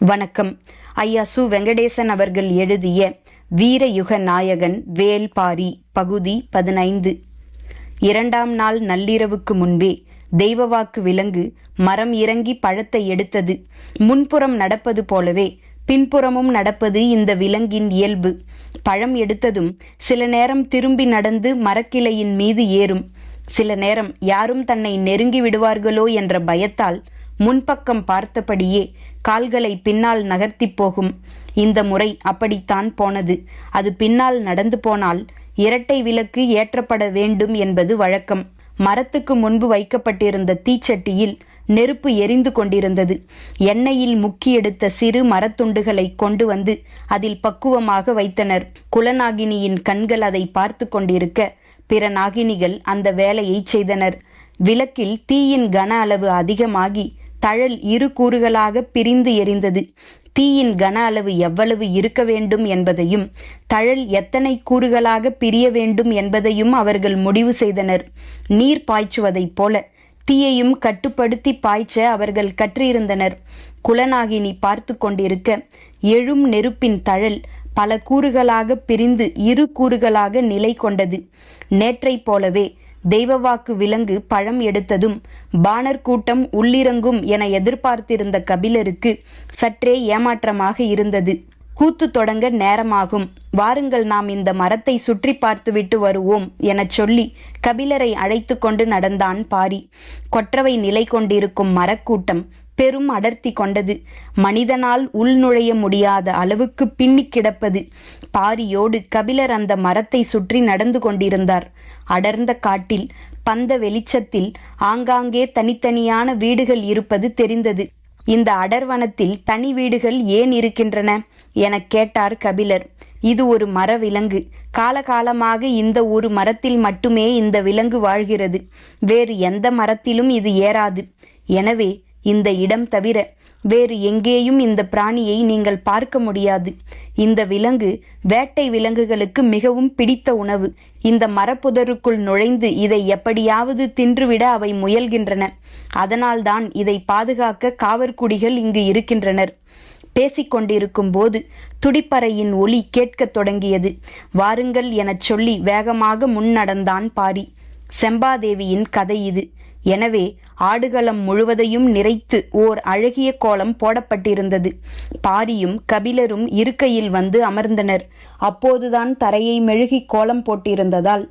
வணக்கம். ஐயா சு. வெங்கடேசன் அவர்கள் எழுதிய வீரயுக நாயகன் வேல்பாரி பகுதி 15. 2ஆம் நாள் நள்ளிரவுக்கு முன்பே தெய்வவாக்கு விலங்கு மரம் இறங்கி பழத்தை எடுத்தது. முன்புறம் நடப்பது போலவே பின்புறமும் நடப்பது இந்த விலங்கின் இயல்பு. பழம் எடுத்ததும் சில நேரம் திரும்பி நடந்து மரக்கிளையின் மீது ஏறும். சில நேரம் யாரும் தன்னை நெருங்கி விடுவார்களோ என்ற பயத்தால் முன்பக்கம் பார்த்தபடியே கால்களை பின்னால் நகர்த்தி போகும். இந்த முறை அப்படித்தான் போனது. அது பின்னால் நடந்து போனால் இரட்டை விளக்கு ஏற்றப்பட வேண்டும் என்பது வழக்கம். மரத்துக்கு முன்பு வைக்கப்பட்டிருந்த தீச்சட்டியில் நெருப்பு எரிந்து கொண்டிருந்தது. எண்ணெயில் முக்கி எடுத்த சிறு மரத்துண்டுகளை கொண்டு வந்து அதில் பக்குவமாக வைத்தனர். குலநாகினியின் கண்கள் அதை பார்த்து கொண்டிருக்க பிற நாகினிகள் அந்த வேலையை செய்தனர். விளக்கில் தீயின் கன அளவு அதிகமாகி தழல் இரு கூறுகளாக பிரிந்து எரிந்தது. தீயின் கன அளவு எவ்வளவு இருக்க வேண்டும் என்பதையும் தழல் எத்தனை கூறுகளாக பிரிய வேண்டும் என்பதையும் அவர்கள் முடிவு செய்தனர். நீர் பாய்ச்சுவதைப் போல தீயையும் கட்டுப்படுத்தி பாய்ச்ச அவர்கள் கற்றிருந்தனர். குலநாகினி பார்த்து கொண்டிருக்க எழும் நெருப்பின் தழல் பல கூறுகளாக பிரிந்து இரு கூறுகளாக நிலை கொண்டது. நேற்றைப் போலவே தெய்வவாக்கு விலங்கு பழம் எடுத்ததும் பாணர் கூட்டம் உள்ளிறங்கும் என எதிர்பார்த்திருந்த கபிலருக்கு சற்றே ஏமாற்றமாக இருந்தது. கூத்து தொடங்க நேரமாகும், வாருங்கள் நாம் இந்த மரத்தை சுற்றி பார்த்துவிட்டு வருவோம் எனச் சொல்லி கபிலரை அழைத்து கொண்டு நடந்தான் பாரி. கொற்றவை நிலை கொண்டிருக்கும் மரக்கூட்டம் பெரும் அடர்த்தி கொண்டது. மனிதனால் உள்நுழைய முடியாத அளவுக்கு பின்னி கிடப்பது. பாரியோடு கபிலர் அந்த மரத்தை சுற்றி நடந்து கொண்டிருந்தார். அடர்ந்த காட்டில் பந்த வெளிச்சத்தில் ஆங்காங்கே தனித்தனியான வீடுகள் இருப்பது தெரிந்தது. இந்த அடர்வனத்தில் தனி வீடுகள் ஏன் இருக்கின்றன எனக் கேட்டார் கபிலர். இது ஒரு மர விலங்கு. காலகாலமாக இந்த ஒரு மரத்தில் மட்டுமே இந்த விலங்கு வாழ்கிறது. வேறு எந்த மரத்திலும் இது ஏறாது. எனவே இந்த இடம் தவிர வேறு எங்கேயும் இந்த பிராணியை நீங்கள் பார்க்க முடியாது. இந்த விலங்கு வேட்டை விலங்குகளுக்கு மிகவும் பிடித்த உணவு. இந்த மரப்புதருக்குள் நுழைந்து இதை எப்படியாவது தின்றுவிட அவை முயல்கின்றன. அதனால்தான் இதை பாதுகாக்க காவற்குடிகள் இங்கு இருக்கின்றனர். பேசிக்கொண்டிருக்கும் போது துடிப்பறையின் ஒலி கேட்கத் தொடங்கியது. வாருங்கள் எனச் சொல்லி வேகமாக முன்னடந்தான் பாரி. செம்பாதேவியின் கதை இது. எனவே ஆடுகளம் முழுவதையும் நிறைத்து ஓர் அழகிய கோலம் போடப்பட்டிருந்தது. பாரியும் கபிலரும் இருக்கையில் வந்து அமர்ந்தனர். அப்போதுதான் தரையை மெழுகி கோலம் போட்டிருந்ததால்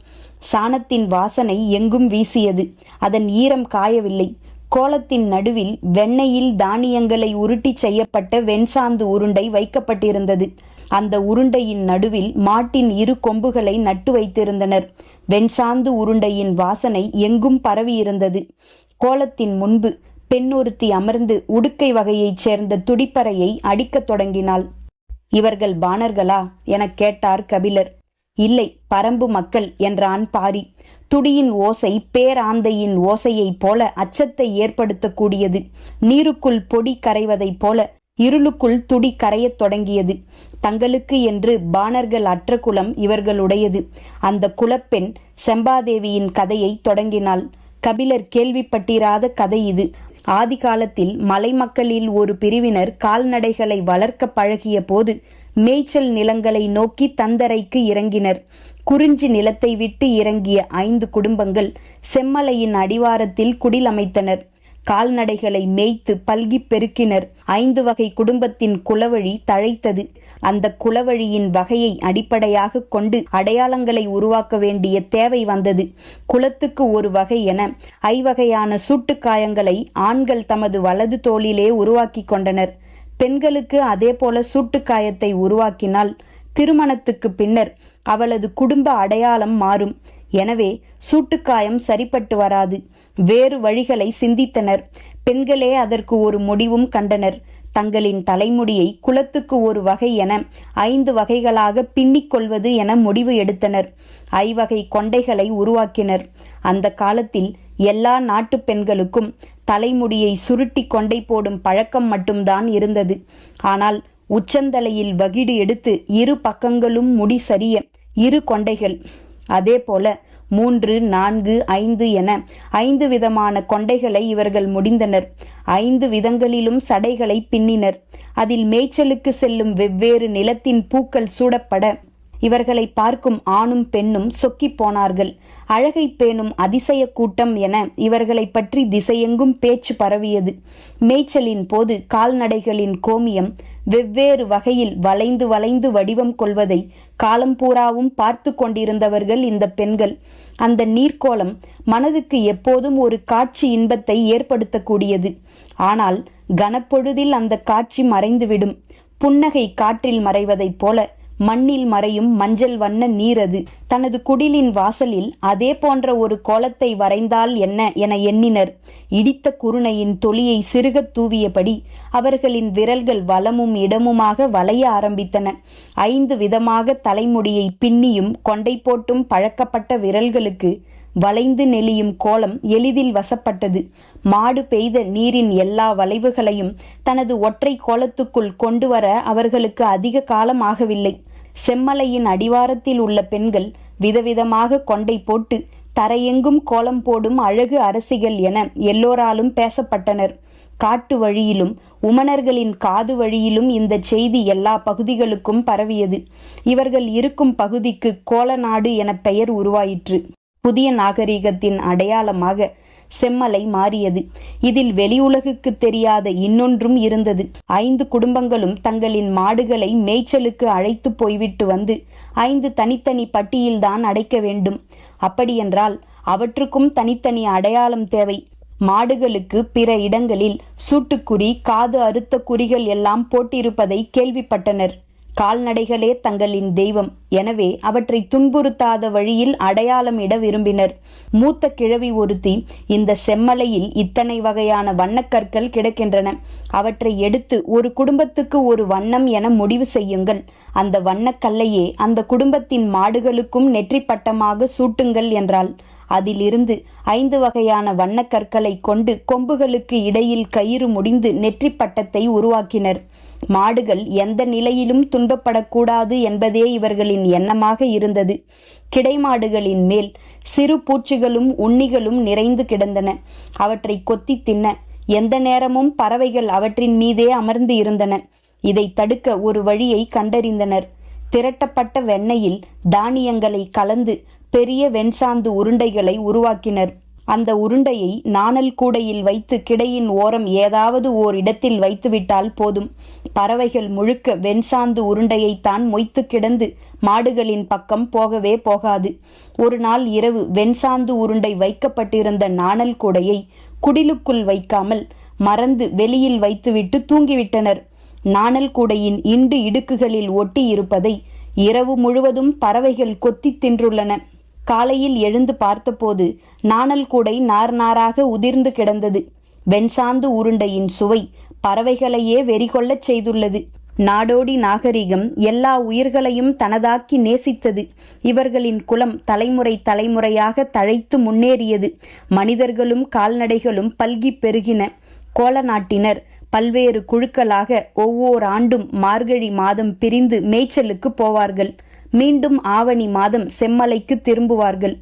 சாணத்தின் வாசனை எங்கும் வீசியது. அதன் ஈரம் காயவில்லை. கோலத்தின் நடுவில் வெண்ணெயில் தானியங்களை உருட்டி செய்யப்பட்ட வெண்சாந்து உருண்டை வைக்கப்பட்டிருந்தது. அந்த உருண்டையின் நடுவில் மாட்டின் இரு கொம்புகளை நட்டு வைத்திருந்தனர். வெண்சாந்து உருண்டையின் வாசனை எங்கும் பரவியிருந்தது. கோலத்தின் முன்பு பெண்ணொருத்தி அமர்ந்து உடுக்கை வகையைச் சேர்ந்த துடிப்பறையை அடிக்கத் தொடங்கினாள். இவர்கள் பாணர்களா எனக் கேட்டார் கபிலர். இல்லை, பரம்பு மக்கள் என்றான் பாரி. துடியின் ஓசை பேராந்தையின் ஓசையைப் போல அச்சத்தை ஏற்படுத்தக்கூடியது. நீருக்குள் பொடி கரைவதைப் போல இருளுக்குள் துடி கரையத் தொடங்கியது. தங்களுக்கு என்று பாணர்கள் அற்ற குலம் இவர்களுடையது. அந்த குலப்பெண் செம்பாதேவியின் கதையை தொடங்கினாள். கபிலர் கேள்விப்பட்டிராத கதை இது. ஆதி காலத்தில் மலை மக்களில் ஒரு பிரிவினர் கால்நடைகளை வளர்க்க பழகிய போது மேய்ச்சல் நிலங்களை நோக்கி தந்தரைக்கு இறங்கினர். குறிஞ்சி நிலத்தை விட்டு இறங்கிய 5 குடும்பங்கள் செம்மலையின் அடிவாரத்தில் குடில் அமைத்தனர். கால்நடைகளை மேய்த்து பல்கி பெருக்கினர். 5 வகை குடும்பத்தின் குலவழி தழைத்தது. அந்த குலவழியின் வகையை அடிப்படையாக கொண்டு அடையாளங்களை உருவாக்க வேண்டிய தேவை வந்தது. குலத்துக்கு ஒரு வகை என 5 வகையான சூட்டுக்காயங்களை ஆண்கள் தமது வலது தோளிலே உருவாக்கி கொண்டனர். பெண்களுக்கு அதே போல சூட்டுக்காயத்தை உருவாக்கினால் திருமணத்துக்கு பின்னர் அவளது குடும்ப அடையாளம் மாறும். எனவே சூட்டுக்காயம் சரிப்பட்டு வராது. வேறு வழிகளை சிந்தித்தனர். பெண்களே அதற்கு ஒரு முடிவும் கண்டனர். தங்களின் தலைமுடியை குலத்துக்கு ஒரு வகை என 5 வகைகளாக பின்னிக்கொள்வது என முடிவு எடுத்தனர். 5 வகை கொண்டைகளை உருவாக்கினர். அந்த காலத்தில் எல்லா நாட்டு பெண்களுக்கும் தலைமுடியை சுருட்டி கொண்டை போடும் பழக்கம் மட்டும்தான் இருந்தது. ஆனால் உச்சந்தலையில் வகிடு எடுத்து இரு பக்கங்களும் முடி சரிய 2 கொண்டைகள். அதே போல 3, 4, 5 என 5 விதமான கொண்டைகளை இவர்கள் முடிந்தனர். 5 விதங்களிலும் சடைகளை பின்னினர். அதில் மேய்ச்சலுக்கு செல்லும் வெவ்வேறு நிலத்தின் பூக்கள் சூடப்பட இவர்களை பார்க்கும் ஆணும் பெண்ணும் சொக்கி போனார்கள். அழகை பேணும் அதிசய கூட்டம் என இவர்களை பற்றி திசையெங்கும் பேச்சு பரவியது. மேய்ச்சலின் போது கால்நடைகளின் கோமியம் வெவ்வேறு வகையில் வளைந்து வளைந்து வடிவம் கொள்வதை காலம்பூராவும் பார்த்து கொண்டிருந்தவர்கள் இந்த பெண்கள். அந்த நீர்க்கோலம் மனதுக்கு எப்போதும் ஒரு காட்சி இன்பத்தை ஏற்படுத்தக்கூடியது. ஆனால் கனப்பொழுதில் அந்த காட்சி மறைந்துவிடும். புன்னகை காற்றில் மறைவதைப் போல மண்ணில் மறையும் மஞ்சள் வண்ண நீர் அது. தனது குடிலின் வாசலில் அதே போன்ற ஒரு கோலத்தை வரைந்தால் என்ன என எண்ணினர். இடித்த குருணையின் தொலியை சிறுகத் தூவியபடி அவர்களின் விரல்கள் வலமும் இடமுமாக வளைய ஆரம்பித்தன. 5 விதமாக தலைமுடியை பின்னியும் கொண்டை போட்டும் பழக்கப்பட்ட விரல்களுக்கு வளைந்து நெளியும் கோலம் எளிதில் வசப்பட்டது. மாடு பெய்த நீரின் எல்லா வளைவுகளையும் தனது ஒற்றை கோலத்துக்குள் கொண்டு வர அவர்களுக்கு அதிக காலம் ஆகவில்லை. செம்மலையின் அடிவாரத்தில் உள்ள பெண்கள் விதவிதமாக கொண்டை போட்டு தரையெங்கும் கோலம் போடும் அழகு அரசிகள் என எல்லோராலும் பேசப்பட்டனர். காட்டு வழியிலும் உமணர்களின் காது வழியிலும் இந்த செய்தி எல்லா பகுதிகளுக்கும் பரவியது. இவர்கள் இருக்கும் பகுதிக்கு கோலநாடு என பெயர் உருவாயிற்று. புதிய நாகரிகத்தின் அடையாளமாக செம்மலை மாறியது. இதில் வெளி உலகுக்கு தெரியாத இன்னொன்றும் இருந்தது. 5 குடும்பங்களும் தங்களின் மாடுகளை மேய்ச்சலுக்கு அழைத்து போய்விட்டு வந்து 5 தனித்தனி பட்டியில்தான் அடைக்க வேண்டும். அப்படியென்றால் அவற்றுக்கும் தனித்தனி அடையாளம் தேவை. மாடுகளுக்கு பிற இடங்களில் சூட்டுக்குறி, காது அறுத்த குறிகள் எல்லாம் போட்டிருப்பதை கேள்விப்பட்டனர். கால்நடைகளே தங்களின் தெய்வம். எனவே அவற்றை துன்புறுத்தாத வழியில் அடையாளம் இட விரும்பினர். மூத்த கிழவி ஒருத்தி, இந்த செம்மலையில் இத்தனை வகையான வண்ணக்கற்கள் கிடக்கின்றன. அவற்றை எடுத்து ஒரு குடும்பத்துக்கு ஒரு வண்ணம் என முடிவு செய்யுங்கள். அந்த வண்ணக்கல்லையே அந்த குடும்பத்தின் மாடுகளுக்கும் நெற்றி பட்டமாக சூட்டுங்கள் என்றாள். அதிலிருந்து 5 வகையான வண்ணக்கற்களை கொண்டு கொம்புகளுக்கு இடையில் கயிறு முடிந்து நெற்றி பட்டத்தை உருவாக்கினர். மாடுகள் எந்த நிலையிலும் துன்பப்படக்கூடாது என்பதே இவர்களின் எண்ணமாக இருந்தது. கிடைமாடுகளின் மேல் சிறு பூச்சிகளும் உண்ணிகளும் நிறைந்து கிடந்தன. அவற்றை கொத்தி தின்ன எந்த நேரமும் பறவைகள் அவற்றின் மீதே அமர்ந்து இருந்தன. இதை தடுக்க ஒரு வழியை கண்டறிந்தனர். திரட்டப்பட்ட வெண்ணெயில் தானியங்களை கலந்து பெரிய வெண்சாந்து உருண்டைகளை உருவாக்கினர். அந்த உருண்டையை நாணல் கூடையில் வைத்து கிடையின் ஓரம் ஏதாவது ஓர் இடத்தில் வைத்துவிட்டால் போதும். பறவைகள் முழுக்க வெண்சாந்து உருண்டையைத்தான் மொய்த்து கிடந்து மாடுகளின் பக்கம் போகவே போகாது. ஒரு நாள் இரவு வெண்சாந்து உருண்டை வைக்கப்பட்டிருந்த நாணல் கூடையை குடிலுக்குள் வைக்காமல் மறந்து வெளியில் வைத்துவிட்டு தூங்கிவிட்டனர். நாணல் கூடையின் இண்டு இடுக்குகளில் ஒட்டி இருப்பதை இரவு முழுவதும் பறவைகள் கொத்தி தின்றுள்ளன. காலையில் எழுந்து பார்த்தபோது நாணல் கூடை நார் நாராக உதிர்ந்து கிடந்தது. வெண்சாந்து உருண்டையின் சுவை பறவைகளையே வெறிகொள்ளச் செய்துள்ளது. நாடோடி நாகரிகம் எல்லா உயிர்களையும் தனதாக்கி நேசித்தது. இவர்களின் குலம் தலைமுறை தலைமுறையாக தழைத்து முன்னேறியது. மனிதர்களும் கால்நடைகளும் பல்கி பெருகின. கோல நாட்டினர் பல்வேறு குழுக்களாக ஒவ்வொரு ஆண்டும் மார்கழி மாதம் பிரிந்து மேய்ச்சலுக்கு போவார்கள். மீண்டும் ஆவணி மாதம் செம்மலைக்கு திரும்புவார்கள்.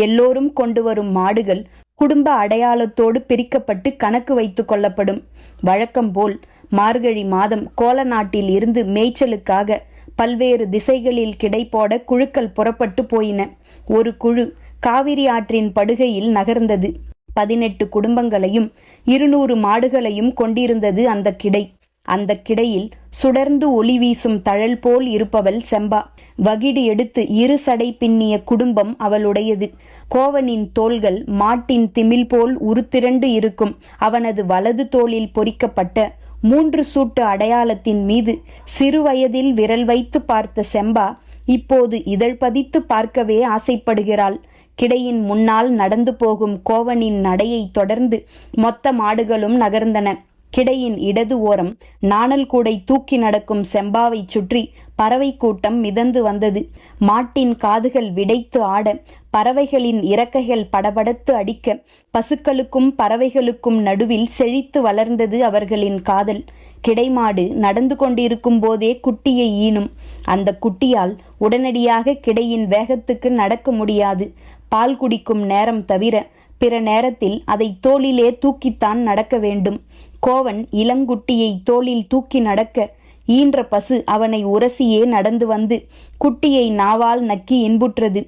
எல்லோரும் கொண்டு வரும் மாடுகள் குடும்ப அடையாளத்தோடு பிரிக்கப்பட்டு கணக்கு வைத்து கொள்ளப்படும். வழக்கம்போல் மார்கழி மாதம் கோல நாட்டில் இருந்து மேய்ச்சலுக்காக பல்வேறு திசைகளில் கிடைப்போட குழுக்கள் புறப்பட்டு போயின. ஒரு குழு காவிரி ஆற்றின் படுகையில் நகர்ந்தது. 18 குடும்பங்களையும் 200 மாடுகளையும் கொண்டிருந்தது அந்த கிடை. அந்த கிடையில் சுடர்ந்து ஒளி வீசும் தழல் போல் இருப்பவள் செம்பா. வகிடு எடுத்து 2 சடை பின்னிய குடும்பம் அவளுடையது. கோவனின் தோள்கள் மாட்டின் திமில் போல் உருத்திரண்டு இருக்கும். அவனது வலது தோளில் பொறிக்கப்பட்ட 3 சூட்டு அடையாளத்தின் மீது சிறுவயதில் விரல் வைத்து பார்த்த செம்பா இப்போது இதழ் பதித்து பார்க்கவே ஆசைப்படுகிறாள். கிடையின் முன்னால் நடந்து போகும் கோவனின் நடையை தொடர்ந்து மொத்த மாடுகளும் நகர்ந்தன. கிடையின் இடது ஓரம் நாணல் கூடை தூக்கி நடக்கும் செம்பாவை சுற்றி பறவை கூட்டம் மிதந்து வந்தது. மாட்டின் காதுகள் விடைத்து ஆட, பறவைகளின் இறக்கைகள் படபடத்து அடிக்க, பசுக்களுக்கும் பறவைகளுக்கும் நடுவில் செழித்து வளர்ந்தது அவர்களின் காதல். கிடைமாடு நடந்து கொண்டிருக்கும் போதே குட்டியை ஈனும். அந்த குட்டியால் உடனடியாக கிடையின் வேகத்துக்கு நடக்க முடியாது. பால் குடிக்கும் நேரம் தவிர பிற நேரத்தில் அதை தோளிலே தூக்கித்தான் நடக்க வேண்டும். கோவன் இளங்குட்டியை தோளில் தூக்கி நடக்க ஈன்ற பசு அவனை உரசியே நடந்து வந்து குட்டியை நாவால் நக்கி இன்புற்றது.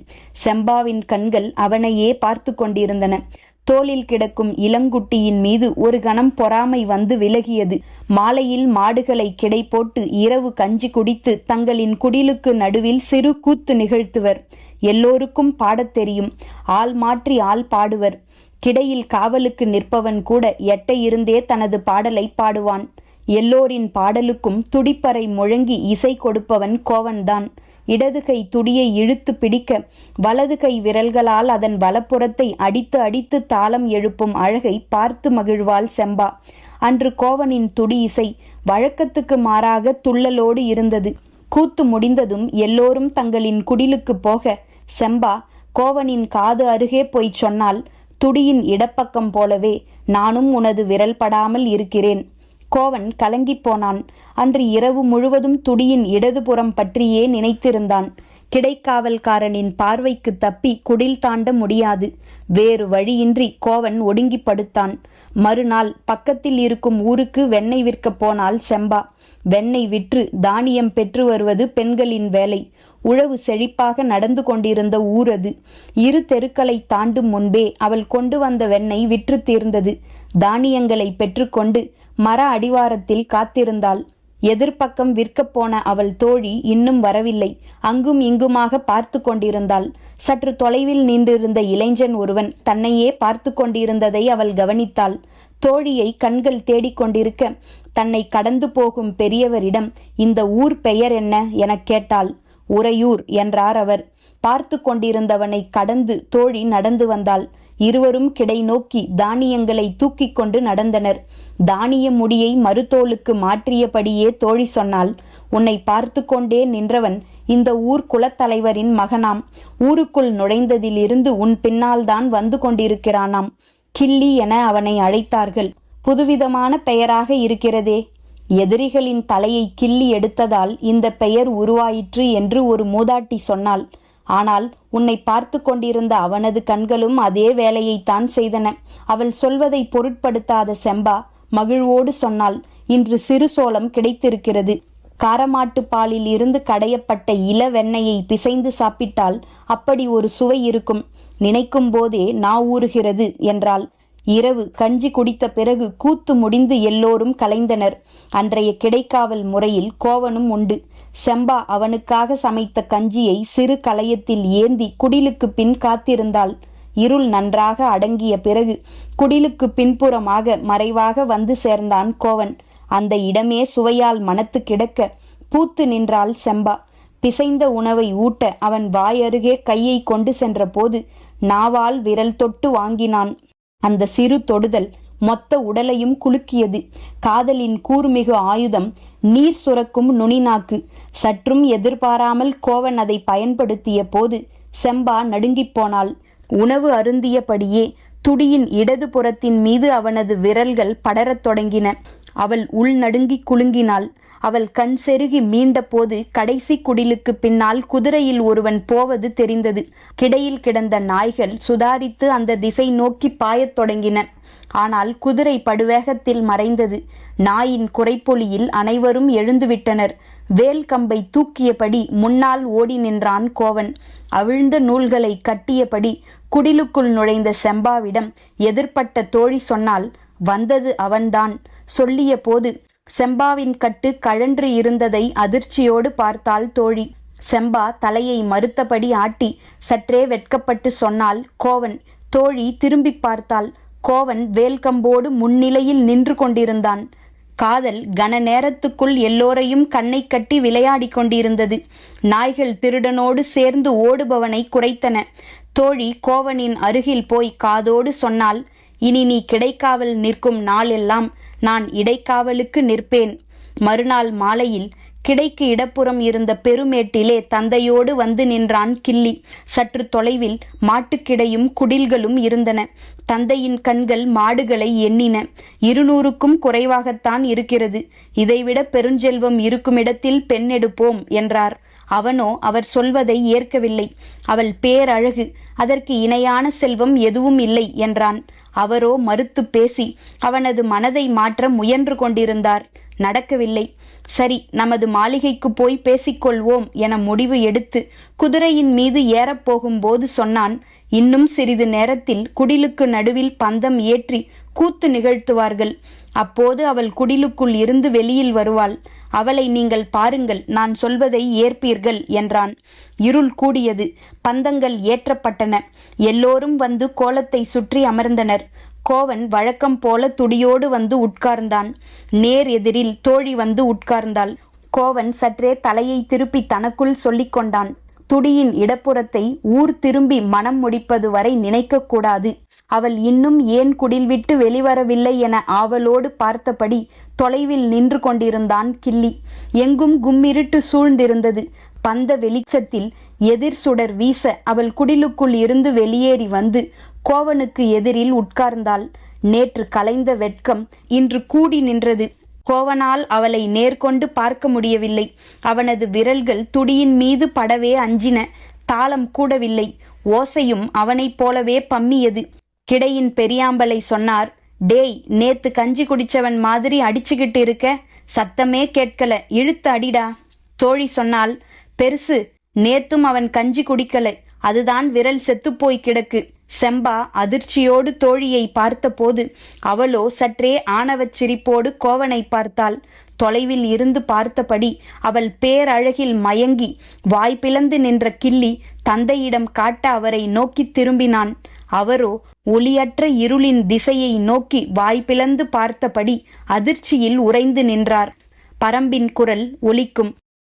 செம்பாவின் கண்கள் அவனையே பார்த்து கொண்டிருந்தன. தோளில் கிடக்கும் இளங்குட்டியின் மீது ஒரு கணம் பொறாமை வந்து விலகியது. மாலையில் மாடுகளை கிடை போட்டு இரவு கஞ்சி குடித்து தங்களின் குடிலுக்கு நடுவில் சிறு கூத்து நிகழ்த்துவர். எல்லோருக்கும் பாடத் தெரியும். ஆள் மாற்றி ஆள் பாடுவர். கிடையில் காவலுக்கு நிற்பவன் கூட எட்ட இருந்தே தனது பாடலை பாடுவான். எல்லோரின் பாடலுக்கும் துடிப்பறை முழங்கி இசை கொடுப்பவன் கோவன்தான். இடது கை துடியை இழுத்து பிடிக்க வலது கை விரல்களால் அதன் வலப்புறத்தை அடித்து அடித்து தாளம் எழுப்பும் அழகை பார்த்து மகிழ்வாள் செம்பா. அன்று கோவனின் துடி இசை வழக்கத்துக்கு மாறாக துள்ளலோடு இருந்தது. கூத்து முடிந்ததும் எல்லோரும் தங்களின் குடிலுக்கு போக செம்பா கோவனின் காது அருகே போய்ச் சொன்னால், துடியின் இடப்பக்கம் போலவே நானும் உனது விரல் படாமல் இருக்கிறேன். கோவன் கலங்கிப் போனான். அன்று இரவு முழுவதும் துடியின் இடதுபுறம் பற்றியே நினைத்திருந்தான். கிடைக்காவல்காரனின் பார்வைக்கு தப்பி குடில் தாண்ட முடியாது. வேறு வழியின்றி கோவன் ஒடுங்கி படுத்தான். மறுநாள் பக்கத்தில் இருக்கும் ஊருக்கு வெண்ணெய் விற்கப் போனாள் செம்பா. வெண்ணெய் விற்று தானியம் பெற்று வருவது பெண்களின் வேலை. உழவு செழிப்பாக நடந்து கொண்டிருந்த ஊர் அது. 2 தெருக்களை தாண்டும் முன்பே அவள் கொண்டு வந்த வெண்ணெய் விற்று தீர்ந்தது. தானியங்களை பெற்றுக்கொண்டு மர அடிவாரத்தில் காத்திருந்தாள். எதிர்பக்கம் விற்கப் போன அவள் தோழி இன்னும் வரவில்லை. அங்கும் இங்குமாக பார்த்து கொண்டிருந்தாள். சற்று தொலைவில் நின்றிருந்த இளைஞன் ஒருவன் தன்னையே பார்த்து கொண்டிருந்ததை அவள் கவனித்தாள். தோழியை கண்கள் தேடிக்கொண்டிருக்க தன்னை கடந்து போகும் பெரியவரிடம் இந்த ஊர் பெயர் என்ன எனக் கேட்டாள். உறையூர் என்றார் அவர். பார்த்து கொண்டிருந்தவனை கடந்து தோழி நடந்து வந்தாள். இருவரும் கிடை நோக்கி தானியங்களை தூக்கி கொண்டு நடந்தனர். தானிய முடியை மறுதோளுக்கு மாற்றியபடியே தோழி சொன்னாள், உன்னை பார்த்து கொண்டே நின்றவன் இந்த ஊர் குலத்தலைவரின் மகனாம். ஊருக்குள் நுழைந்ததிலிருந்து உன் பின்னால் தான் வந்து கொண்டிருக்கிறானாம். கிள்ளி என அவனை அழைத்தார்கள். புதுவிதமான பெயராக இருக்கிறதே. எதிரிகளின் தலையை கிள்ளி எடுத்ததால் இந்த பெயர் உருவாயிற்று என்று ஒரு மூதாட்டி சொன்னாள். ஆனால் உன்னை பார்த்து கொண்டிருந்த அவனது கண்களும் அதே வேலையைத்தான் செய்தன. அவள் சொல்வதை பொருட்படுத்தாத செம்பா மகிழ்வோடு சொன்னாள், இன்று சிறு சோளம் கிடைத்திருக்கிறது. காரமாட்டு பாலில் இருந்து கடையப்பட்ட இள வெண்ணெயை பிசைந்து சாப்பிட்டால் அப்படி ஒரு சுவை இருக்கும். நினைக்கும் போதே நா ஊறுகிறது என்றாள். இரவு கஞ்சி குடித்த பிறகு கூத்து முடிந்து எல்லோரும் கலைந்தனர். அன்றைய கிடைக்காவல் முறையில் கோவனும் உண்டு. செம்பா அவனுக்காக சமைத்த கஞ்சியை சிறு கலயத்தில் ஏந்தி குடிலுக்கு பின் காத்திருந்தாள். இருள் நன்றாக அடங்கிய பிறகு குடிலுக்கு பின்புறமாக மறைவாக வந்து சேர்ந்தான் கோவன். அந்த இடமே சுவையால் மனத்து கிடக்க பூத்து நின்றாள் செம்பா. பிசைந்த உணவை ஊட்ட அவன் வாயருகே கையை கொண்டு சென்ற போது நாவால் விரல் தொட்டு வாங்கினான். அந்த சிறு தொடுதல் மொத்த உடலையும் குலுக்கியது. காதலின் கூர்மிகு ஆயுதம் நீர் சுரக்கும் நுனிநாக்கு. சற்றும் எதிர்பாராமல் கோவன் அதை பயன்படுத்திய போது செம்பா நடுங்கிப் போனாள். உணவு அருந்தியபடியே துடியின் இடது புறத்தின் மீது அவனது விரல்கள் படரத் தொடங்கின. அவள் உள் நடுங்கி குலுங்கினாள். அவள் கண் செருகி மீண்ட போது கடைசி குடிலுக்கு பின்னால் குதிரையில் ஒருவன் போவது தெரிந்தது. கிடையில் கிடந்த நாய்கள் சுதாரித்து அந்த திசை நோக்கி பாயத் தொடங்கின. ஆனால் குதிரை படுவேகத்தில் மறைந்தது. நாயின் குறைப்பொலியில் அனைவரும் எழுந்துவிட்டனர். வேல் கம்பை தூக்கியபடி முன்னால் ஓடி நின்றான் கோவன். அவிழ்ந்த நூல்களை கட்டியபடி குடிலுக்குள் நுழைந்த செம்பாவிடம் எதிர்ப்பட்ட தோழி சொன்னால், வந்தது அவன்தான். சொல்லிய போது செம்பாவின் கட்டு கழன்று இருந்ததை அதிர்ச்சியோடு பார்த்தாள் தோழி. செம்பா தலையை மறுத்தபடி ஆட்டி சற்றே வெட்கப்பட்டு சொன்னாள் கோவன். தோழி திரும்பி பார்த்தாள். கோவன் வேல்கம்போடு முன்னிலையில் நின்று கொண்டிருந்தான். காதல் கன நேரத்துக்குள் எல்லோரையும் கண்ணை கட்டி விளையாடி கொண்டிருந்தது. நாய்கள் திருடனோடு சேர்ந்து ஓடுபவனை குறைத்தன. தோழி கோவனின் அருகில் போய் காதோடு சொன்னாள், இனி நீ கிடைக்காவல் நிற்கும் நாளெல்லாம் நான் இடைக்காவலுக்கு நிற்பேன். மறுநாள் மாலையில் கிடைக்கு இடப்புறம் இருந்த பெருமேட்டிலே தந்தையோடு வந்து நின்றான் கிள்ளி. சற்று தொலைவில் மாட்டுக்கிடையும் குடில்களும் இருந்தன. தந்தையின் கண்கள் மாடுகளை எண்ணின. 200க்கும் குறைவாகத்தான் இருக்கிறது. இதைவிட பெருஞ்செல்வம் இருக்குமிடத்தில் பெண் எடுப்போம் என்றார். அவனோ அவர் சொல்வதை ஏற்கவில்லை. அவள் பேரழகு, அதற்கு இணையான செல்வம் எதுவும் இல்லை என்றான். அவரோ மறுத்து பேசி அவனது மனதை மாற்ற முயன்று கொண்டிருந்தார். நடக்கவில்லை. சரி, நமது மாளிகைக்கு போய் பேசிக்கொள்வோம் என முடிவு எடுத்து குதிரையின் மீது ஏறப்போகும்போது சொன்னான், இன்னும் சிறிது நேரத்தில் குடிலுக்கு நடுவில் பந்தம் ஏற்றி கூத்து நிகழ்த்துவார்கள். அப்போது அவள் குடிலுக்குள் இருந்து வெளியில் வருவாள். அவளை நீங்கள் பாருங்கள், நான் சொல்வதை ஏற்பீர்கள் என்றான். இருள் கூடியது. பந்தங்கள் ஏற்றப்பட்டன. எல்லோரும் வந்து கோலத்தை சுற்றி அமர்ந்தனர். கோவன் வழக்கம் போல துடியோடு வந்து உட்கார்ந்தான். நேர் எதிரில் தோழி வந்து உட்கார்ந்தாள். கோவன் சற்றே தலையை திருப்பி தனக்குள் சொல்லிக் கொண்டான், துடியின் இடப்புறத்தை ஊர் திரும்பி மனம் முடிப்பது வரை நினைக்கக்கூடாது. அவள் இன்னும் ஏன் குடில் விட்டு வெளிவரவில்லை என ஆவலோடு பார்த்தபடி தொலைவில் நின்று கொண்டிருந்தான் கிள்ளி. எங்கும் கும்மிருட்டு சூழ்ந்திருந்தது. பந்த வெளிச்சத்தில் எதிர் சுடர் வீச அவள் குடிலுக்குள் இருந்து வெளியேறி வந்து கோவனுக்கு எதிரில் உட்கார்ந்தாள். நேற்று கலைந்த வெட்கம் இன்று கூடி நின்றது. கோவனால் அவளை நேர்கொண்டு பார்க்க முடியவில்லை. அவனது விரல்கள் துடியின் மீது படவே அஞ்சின. தாளம் கூடவில்லை. ஓசையும் அவனைப் போலவே பம்மியது. கிடையின் பெரியாம்பலை சொன்னார், டேய், நேத்து கஞ்சி குடிச்சவன் மாதிரி அடிச்சுக்கிட்டு இருக்க, சத்தமே கேட்கல, இழுத்து அடிடா. தோழி சொன்னால், பெருசு, நேத்தும் அவன் கஞ்சி குடிக்கல, அதுதான் விரல் செத்துப்போய் கிடக்கு. செம்பா அதிர்ச்சியோடு தோழியை பார்த்தபோது அவளோ சற்றே ஆணவச் சிரிப்போடு கோவனை பார்த்தாள். தொலைவில் இருந்து பார்த்தபடி அவள் பேரழகில் மயங்கி வாய் பிளந்து நின்ற கிள்ளி தந்தையிடம் காட்ட அவரை நோக்கி திரும்பினான். அவரோ ஒளியற்ற இருளின் திசையை நோக்கி வாய் பிளந்து பார்த்தபடி அதிர்ச்சியில் உறைந்து நின்றார். பரம்பின் குரல் ஒலிக்கும்.